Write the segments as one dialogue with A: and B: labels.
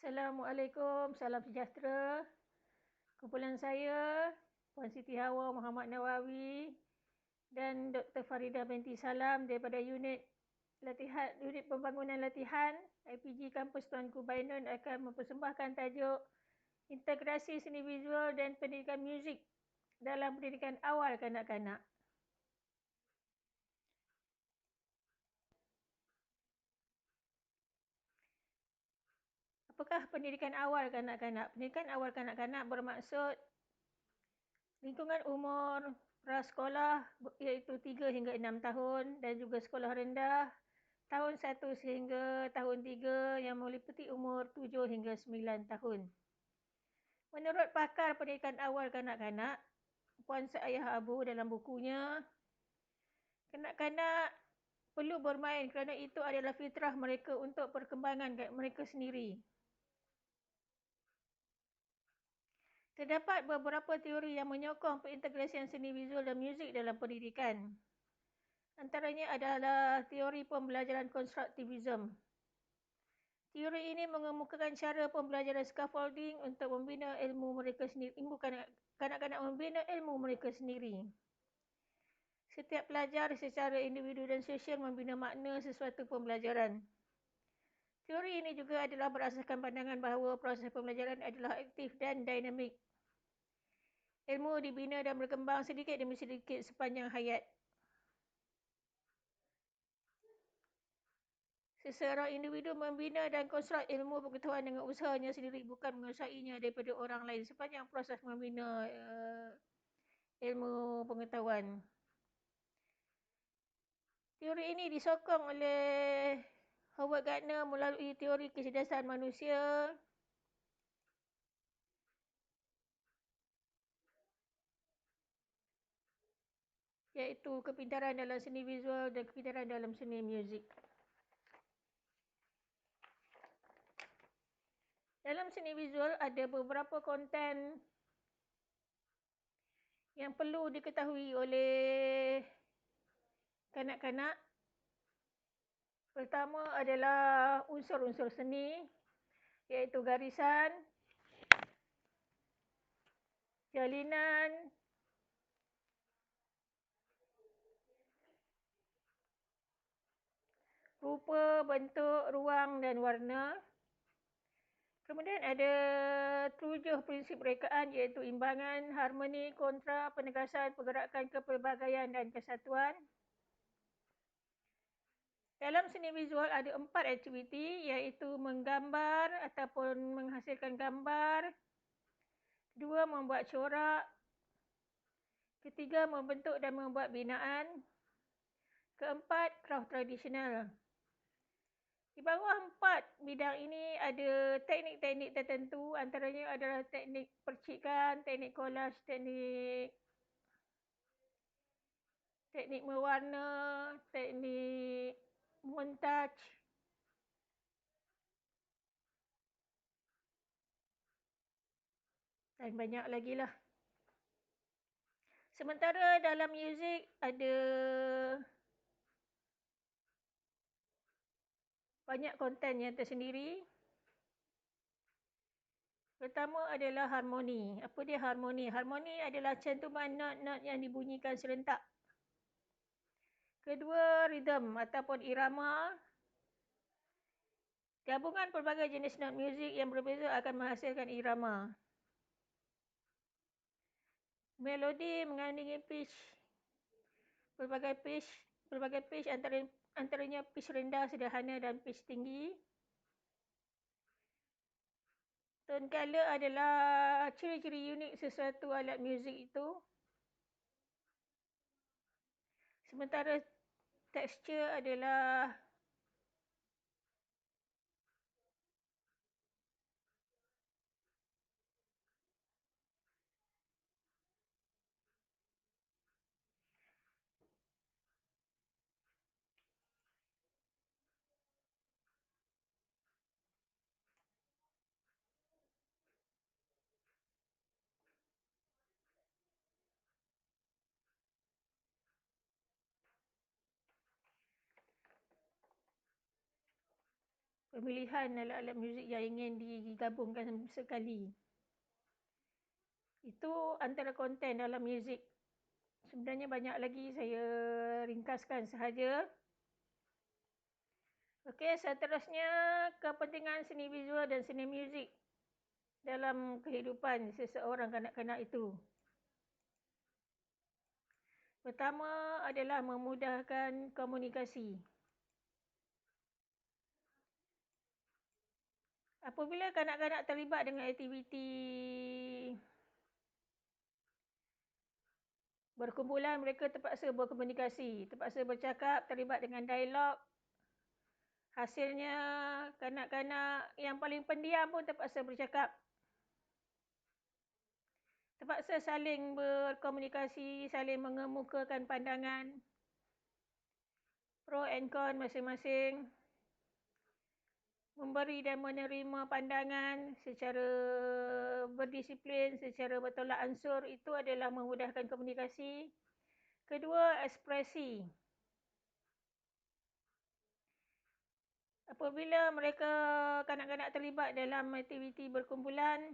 A: Assalamualaikum, salam sejahtera. Kumpulan saya, Puan Siti Hawa Muhammad Nawawi dan Dr. Farida binti Salam daripada unit pembangunan latihan IPG Kampus Tuanku Bainon akan mempersembahkan tajuk Integrasi Seni Visual dan Pendidikan Muzik dalam pendidikan awal kanak-kanak. Apakah pendidikan awal kanak-kanak? Pendidikan awal kanak-kanak bermaksud lingkungan umur prasekolah iaitu 3 hingga 6 tahun dan juga sekolah rendah tahun 1 sehingga tahun 3 yang meliputi umur 7 hingga 9 tahun. Menurut pakar pendidikan awal kanak-kanak, Puan Saayah Abu dalam bukunya, kanak-kanak perlu bermain kerana itu adalah fitrah mereka untuk perkembangan mereka sendiri. Terdapat beberapa teori yang menyokong pengintegrasian seni visual dan muzik dalam pendidikan. Antaranya adalah teori pembelajaran konstruktivism. Teori ini mengemukakan cara pembelajaran scaffolding untuk membina ilmu mereka sendiri. Kanak-kanak membina ilmu mereka sendiri. Setiap pelajar secara individu dan sosial membina makna sesuatu pembelajaran. Teori ini juga adalah berasaskan pandangan bahawa proses pembelajaran adalah aktif dan dinamik. Ilmu dibina dan berkembang sedikit demi sedikit sepanjang hayat. Seseorang individu membina dan konstruk ilmu pengetahuan dengan usahanya sendiri, bukan menguasainya daripada orang lain sepanjang proses membina ilmu pengetahuan. Teori ini disokong oleh Howard Gardner melalui teori kecerdasan manusia, iaitu kepintaran dalam seni visual dan kepintaran dalam seni muzik. Dalam seni visual ada beberapa konten yang perlu diketahui oleh kanak-kanak. Pertama adalah unsur-unsur seni, iaitu garisan, jalinan, rupa, bentuk, ruang dan warna. Kemudian ada 7 prinsip rekaan, iaitu imbangan, harmoni, kontra, penegasan, pergerakan, kepelbagaian dan kesatuan. Dalam seni visual ada 4 aktiviti, iaitu menggambar ataupun menghasilkan gambar. 2, membuat corak. 3, membentuk dan membuat binaan. 4, kraft tradisional. Di bawah 4 bidang ini ada teknik-teknik tertentu, antaranya adalah teknik percikan, teknik collage, teknik mewarna, teknik montage, dan banyak lagi lah. Sementara dalam muzik ada banyak konten yang tersendiri. Pertama adalah harmoni. Apa dia harmoni? Harmoni adalah cantuman not-not yang dibunyikan serentak. Kedua, rhythm ataupun irama. Gabungan pelbagai jenis not muzik yang berbeza akan menghasilkan irama. Melodi mengandungi pitch. Pelbagai pitch antaranya pitch rendah, sederhana dan pitch tinggi. Tone color adalah ciri-ciri unik sesuatu alat muzik itu. Sementara tekstur adalah pemilihan alat-alat muzik yang ingin digabungkan sekali. Itu antara konten dalam muzik. Sebenarnya banyak lagi, saya ringkaskan sahaja. Okey, seterusnya kepentingan seni visual dan seni muzik dalam kehidupan seseorang kanak-kanak itu. Pertama adalah memudahkan komunikasi. Apabila kanak-kanak terlibat dengan aktiviti berkumpulan, mereka terpaksa berkomunikasi, terpaksa bercakap, terlibat dengan dialog. Hasilnya, kanak-kanak yang paling pendiam pun terpaksa bercakap. Terpaksa saling berkomunikasi, saling mengemukakan pandangan, pro and con masing-masing, memberi dan menerima pandangan secara berdisiplin, secara bertolak ansur. Itu adalah memudahkan komunikasi. Kedua, ekspresi. Apabila mereka kanak-kanak terlibat dalam aktiviti berkumpulan,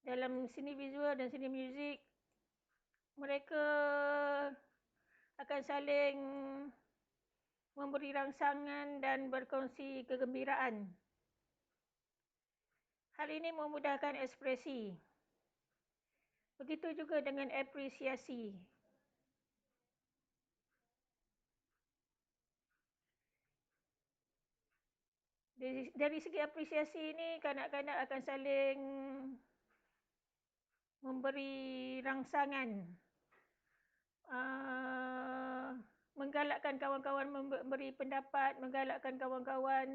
A: dalam seni visual dan seni muzik, mereka akan saling memberi rangsangan dan berkongsi kegembiraan. Hal ini memudahkan ekspresi. Begitu juga dengan apresiasi. Dari segi apresiasi ini, kanak-kanak akan saling memberi rangsangan, menggalakkan kawan-kawan memberi pendapat, menggalakkan kawan-kawan,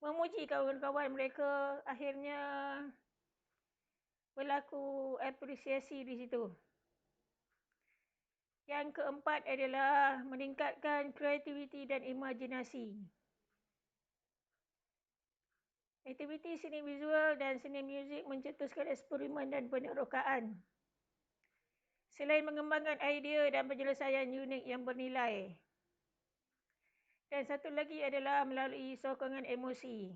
A: memuji kawan-kawan mereka. Akhirnya berlaku apresiasi di situ. Yang keempat adalah meningkatkan kreativiti dan imajinasi. Aktiviti seni visual dan seni muzik mencetuskan eksperimen dan penerokaan. Selain mengembangkan idea dan penyelesaian unik yang bernilai. Dan satu lagi adalah melalui sokongan emosi.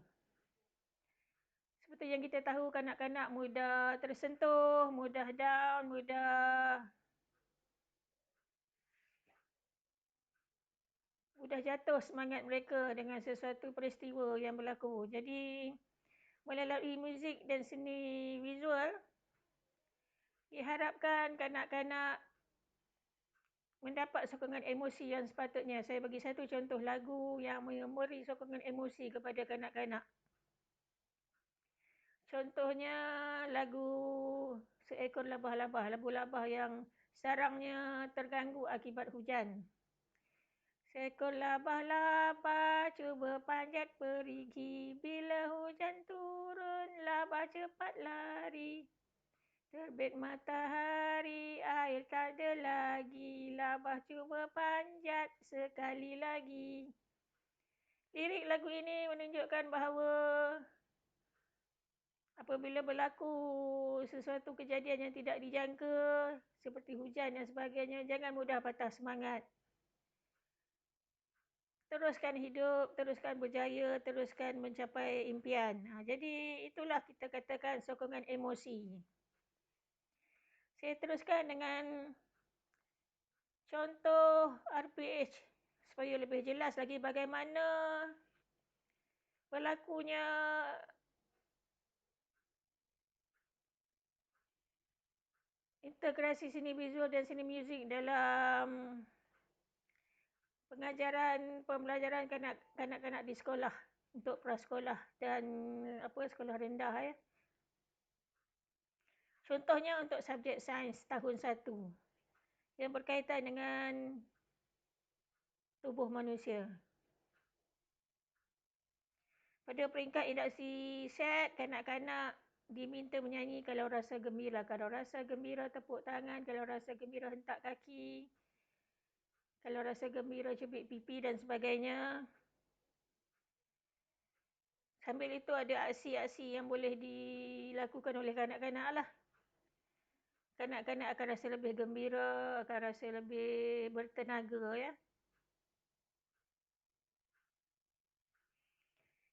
A: Seperti yang kita tahu, kanak-kanak mudah tersentuh, mudah down, mudah jatuh semangat mereka dengan sesuatu peristiwa yang berlaku. Jadi, melalui muzik dan seni visual, diharapkan kanak-kanak mendapat sokongan emosi yang sepatutnya. Saya bagi satu contoh lagu yang memberi sokongan emosi kepada kanak-kanak. Contohnya lagu Seekor Labah-Labah, labu-labah yang sarangnya terganggu akibat hujan. Seekor labah-labah cuba panjat perigi, bila hujan turun labah cepat lari. Terbit matahari, air tak ada lagi, labah cuba panjat sekali lagi. Lirik lagu ini menunjukkan bahawa apabila berlaku sesuatu kejadian yang tidak dijangka, seperti hujan dan sebagainya, jangan mudah patah semangat. Teruskan hidup, teruskan berjaya, teruskan mencapai impian. Jadi itulah kita katakan sokongan emosi. Saya teruskan dengan contoh RPH supaya lebih jelas lagi bagaimana berlakunya integrasi seni visual dan seni muzik dalam pengajaran pembelajaran kanak-kanak di sekolah untuk prasekolah dan sekolah rendah. Contohnya untuk subjek sains tahun 1 yang berkaitan dengan tubuh manusia. Pada peringkat induksi set, kanak-kanak diminta menyanyi kalau rasa gembira. Kalau rasa gembira tepuk tangan, kalau rasa gembira hentak kaki, kalau rasa gembira cubit pipi dan sebagainya. Sambil itu ada aksi-aksi yang boleh dilakukan oleh kanak-kanak lah. Kanak-kanak akan rasa lebih gembira, akan rasa lebih bertenaga.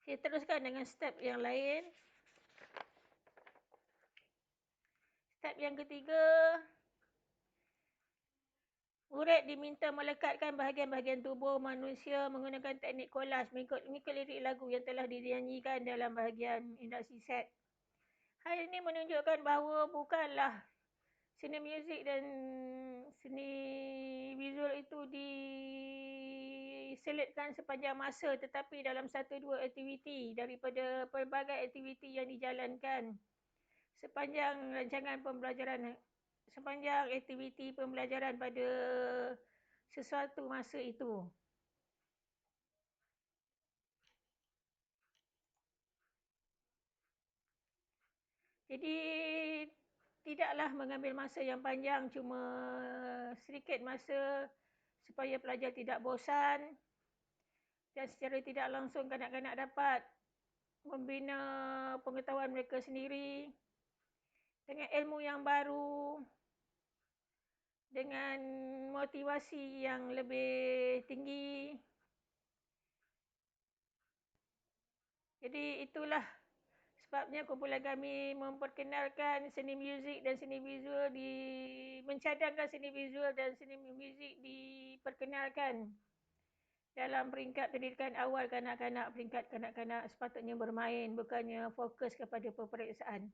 A: Saya teruskan dengan step yang lain. Step yang ketiga, murid diminta melekatkan bahagian-bahagian tubuh manusia menggunakan teknik kolaj mengikut lirik lagu yang telah dinyanyikan dalam bahagian induksi set. Hal ini menunjukkan bahawa bukanlah seni muzik dan seni visual itu diselitkan sepanjang masa, tetapi dalam 1-2 aktiviti daripada pelbagai aktiviti yang dijalankan sepanjang aktiviti pembelajaran pada sesuatu masa itu. Jadi tidaklah mengambil masa yang panjang, cuma sedikit masa supaya pelajar tidak bosan dan secara tidak langsung kanak-kanak dapat membina pengetahuan mereka sendiri dengan ilmu yang baru, dengan motivasi yang lebih tinggi. Jadi itulah sebabnya kumpulan kami memperkenalkan seni muzik dan seni visual, mencadangkan seni visual dan seni muzik diperkenalkan dalam peringkat pendidikan awal kanak-kanak. Peringkat kanak-kanak sepatutnya bermain, bukannya fokus kepada peperiksaan.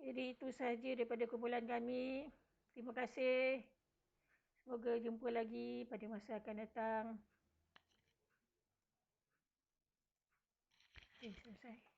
A: Jadi itu sahaja daripada kumpulan kami. Terima kasih. Semoga jumpa lagi pada masa akan datang. Selesai.